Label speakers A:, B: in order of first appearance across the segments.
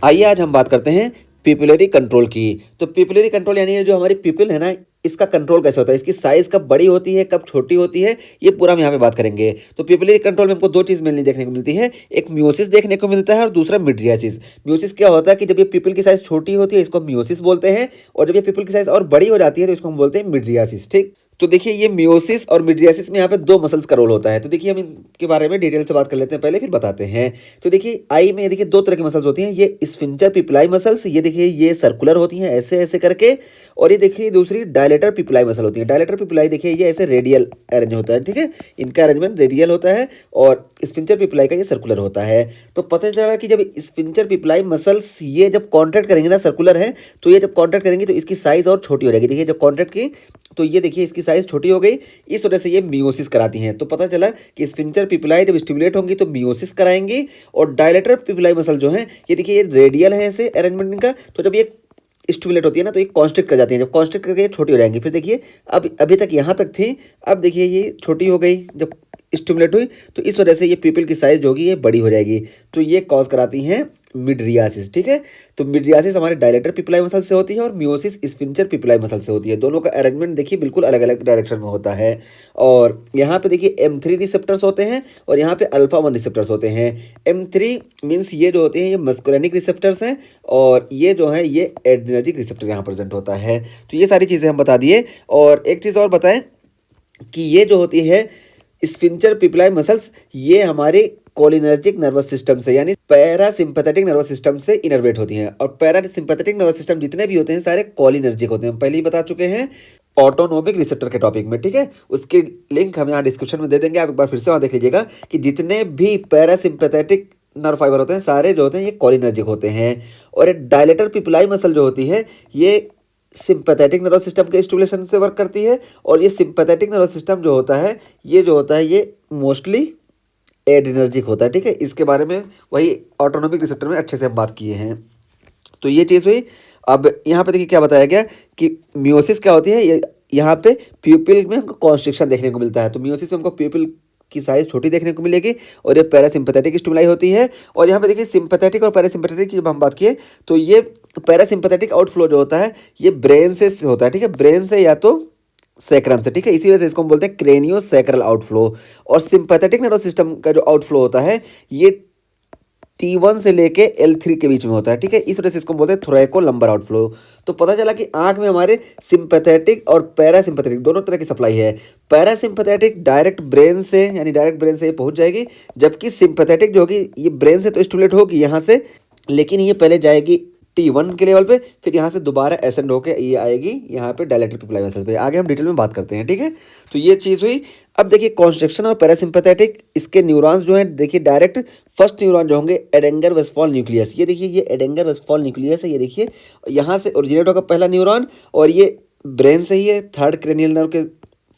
A: आइए आज हम बात करते हैं पिपिलरी कंट्रोल की। तो पिपिलरी कंट्रोल यानी ये जो हमारी पिपिल है ना, इसका कंट्रोल कैसे होता है, इसकी साइज़ कब बड़ी होती है, कब छोटी होती है, ये पूरा हम यहाँ पे बात करेंगे। तो पिपिलरी कंट्रोल में हमको दो चीज़ मिलनी देखने को मिलती है, एक मियोसिस देखने को मिलता है और दूसरा मिड्रियासिस। मियोसिस क्या होता है कि जब ये पिपिल की साइज़ छोटी होती है इसको हम मियोसिस बोलते हैं, और जब ये पिपिल की साइज़ और बड़ी हो जाती है तो इसको हम बोलते हैं मिड्रियासिस। ठीक, तो देखिए ये मियोसिस और मिड्रियासिस में यहाँ पे दो मसल्स का रोल होता है। तो देखिए हम इनके बारे में डिटेल से बात कर लेते हैं पहले, फिर बताते हैं। तो देखिए आई में देखिए दो तरह की मसल्स होती हैं, ये स्फिंक्टर पिपिलाई मसल्स, ये देखिए ये सर्कुलर होती हैं ऐसे ऐसे करके, और ये देखिए दूसरी डायलेटर पिपिलाई मसल होती है। डायलेटर पिपिलाई देखिए ये ऐसे रेडियल अरेंज होता है, ठीक है, इनका अरेंजमेंट रेडियल होता है, और स्फिंक्टर पिपिलाई का ये सर्कुलर होता है। तो पता चला कि जब स्फिंक्टर पिपिलाई मसल्स ये जब कॉन्ट्रैक्ट करेंगे ना, सर्कुलर है, तो ये जब कॉन्ट्रैक्ट करेंगे तो इसकी साइज और छोटी हो जाएगी। देखिए जब कॉन्ट्रैक्ट की तो ये देखिए इसकी साइज छोटी हो गई, इस वजह से ये मियोसिस कराती हैं। तो पता चला कि स्फिंक्टर पिपिलाई जब स्टिमुलेट होंगी तो मियोसिस कराएंगी, और डायलेटर पिपिलाई मसल जो है ये देखिए ये रेडियल है ऐसे अरेंजमेंट इनका, तो जब ये स्टिमुलेट होती है ना तो ये कॉन्स्ट्रिक्ट कर जाती है, जब कॉन्स्ट्रिक्ट करके ये छोटी हो जाएंगी। फिर देखिए अब अभी तक यहाँ तक थी, अब देखिए ये छोटी हो गई जब स्टिमुलेट हुई, तो इस वजह से ये पिपिल की साइज जो होगी ये बड़ी हो जाएगी, तो ये कॉज कराती हैं मिड्रियासिस। ठीक है, तो मिड्रियासिस हमारे डायलेटर पिपिलाई मसल से होती है और मियोसिस स्फिंक्टर पिपिलाई मसल से होती है। दोनों का अरेंजमेंट देखिए बिल्कुल अलग अलग डायरेक्शन में होता है। और यहाँ पे देखिए M3 रिसेप्टर्स होते हैं और यहाँ पे अल्फा 1 रिसेप्टर्स होते हैं। M3 मीन्स ये जो होते हैं ये मस्कुलिनिक रिसेप्टर्स हैं, और ये जो है ये एड्रिनर्जिक रिसेप्टर यहाँ प्रेजेंट होता है। तो ये सारी चीज़ें हम बता दिए, और एक चीज़ और बताएं कि ये जो होती है स्फिंक्टर पिपिलाई मसल्स, ये हमारे कोलिनर्जिक नर्वस सिस्टम से यानी पैरासिम्पैथेटिक नर्वस सिस्टम से इनर्वेट होती हैं। और पैरासिम्पैथेटिक नर्वस सिस्टम जितने भी होते हैं सारे कोलिनर्जिक होते हैं, हम पहले ही बता चुके हैं ऑटोनोमिक रिसेप्टर के टॉपिक में। ठीक है, उसकी लिंक हम यहाँ डिस्क्रिप्शन में दे देंगे, आप एक बार फिर से वहाँ देख लीजिएगा कि जितने भी पैरासिम्पैथेटिक नर्व फाइबर होते हैं सारे जो होते हैं ये कोलिनर्जिक होते हैं। और एक डायलेटर पिपिलाई मसल जो होती है ये सिंपैथेटिक नर्वस सिस्टम के स्टिमुलेशन से वर्क करती है, और ये सिंपैथेटिक नर्वस सिस्टम जो होता है ये जो होता है ये मोस्टली एड्रिनर्जिक होता है। ठीक है, इसके बारे में वही ऑटोनोमिक रिसेप्टर में अच्छे से हम बात किए हैं। तो ये चीज़ हुई। अब यहाँ पे देखिए क्या बताया गया कि मियोसिस क्या होती है, ये यहाँ पे प्यूपिल में हमको कॉन्स्ट्रिक्शन देखने को मिलता है। तो मियोसिस में हमको प्यूपिल की साइज छोटी देखने को मिलेगी, और ये पैरासिम्पैथेटिक स्टिमुलाई होती है। और यहाँ पे देखिए सिंपैथेटिक और पैरासिम्पैथेटिक की जब हम बात किए तो ये पैरासिम्पैथेटिक आउटफ्लो जो होता है ये ब्रेन से होता है। ठीक है, ब्रेन से या तो सैक्रम से। ठीक है, इसी वजह से इसको हम बोलते हैं क्रेनियो सैक्रल आउटफ्लो। और सिंपैथेटिक नर्वस सिस्टम का जो आउटफ्लो होता है ये T1 से लेके L3 के बीच में होता है। ठीक है, इस वजह से इसको बोलते हैं थोरैको लंबर आउटफ्लो। तो पता चला कि आंख में हमारे सिंपैथेटिक और पैरासिम्पैथेटिक दोनों तरह की सप्लाई है। पैरासिम्पैथेटिक डायरेक्ट ब्रेन से यानी डायरेक्ट ब्रेन से ये पहुंच जाएगी, जबकि सिंपैथेटिक जो होगी ये ब्रेन से तो स्टिमुलेट होगी यहाँ से, लेकिन ये पहले जाएगी T1 के लेवल पे, फिर यहाँ से दोबारा एसेंड होके ये आएगी यहाँ पे डायलेटर पिपिलाई मसल पे। आगे हम डिटेल में बात करते हैं। ठीक है, तो ये चीज़ हुई। अब देखिए कॉन्स्ट्रिक्शन और पैरासिम्पैथेटिक इसके न्यूरॉन्स जो हैं देखिए डायरेक्ट फर्स्ट न्यूरॉन जो होंगे एडेंगर वेस्फॉल न्यूक्लियस, ये देखिए ये एडेंगर वेस्फॉल न्यूक्लियस है, ये देखिए यहाँ से ओरिजिनेट होगा पहला न्यूरॉन, और ये ब्रेन से ही है, थर्ड क्रेनियल नर्व के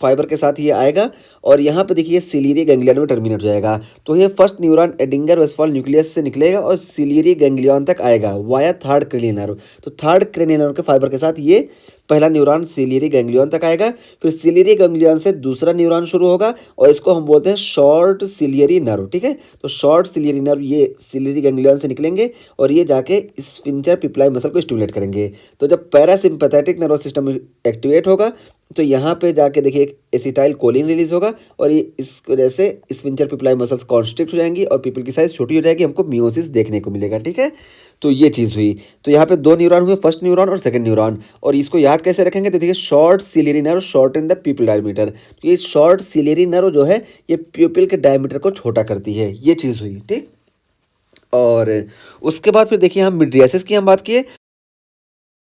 A: फाइबर के साथ ये आएगा, और यहाँ पे देखिए सिलियरी गैंग्लियन में टर्मिनेट हो जाएगा। तो ये फर्स्ट न्यूरॉन एडिंगर वेस्फॉल न्यूक्लियस से निकलेगा और सिलियरी गैंग्लियन तक आएगा वाया थर्ड क्रेनियल नर्व। तो थर्ड क्रेनियल नर्व के फाइबर के साथ ये पहला न्यूरॉन सिलियरी गैंग्लियन तक आएगा, फिर सिलियरी गैंग्लियन से दूसरा न्यूरॉन शुरू होगा, और इसको हम बोलते हैं शॉर्ट सिलियरी नर्व। ठीक है, तो शॉर्ट सिलियरी नर्व ये सिलियरी गैंग्लियन से निकलेंगे और ये जाके स्फिंक्टर पिपिलाई मसल को स्टिमुलेट करेंगे। तो जब पैरासिम्पैथेटिक नर्वस सिस्टम एक्टिवेट होगा तो यहाँ पे जाके देखिए एक एसिटाइल कोलिन रिलीज होगा, और ये इस वजह से स्फिंक्टर पिपिलाई मसल्स कॉन्स्ट्रिक्ट हो जाएंगी और पिपिल की साइज छोटी हो जाएगी, हमको मियोसिस देखने को मिलेगा। ठीक है, तो ये चीज़ हुई। तो यहाँ पे दो न्यूरॉन हुए, फर्स्ट न्यूरॉन और सेकंड न्यूरॉन, और इसको याद कैसे रखेंगे तो देखिए short ciliary nerve short in the प्यूपिल diameter. तो ये शॉर्ट सिलियरी नर्व जो है ये प्यूपिल के डायमीटर को छोटा करती है, ये चीज़ हुई। ठीक, और उसके बाद फिर देखिए हम मिड्रियासिस की हम बात किए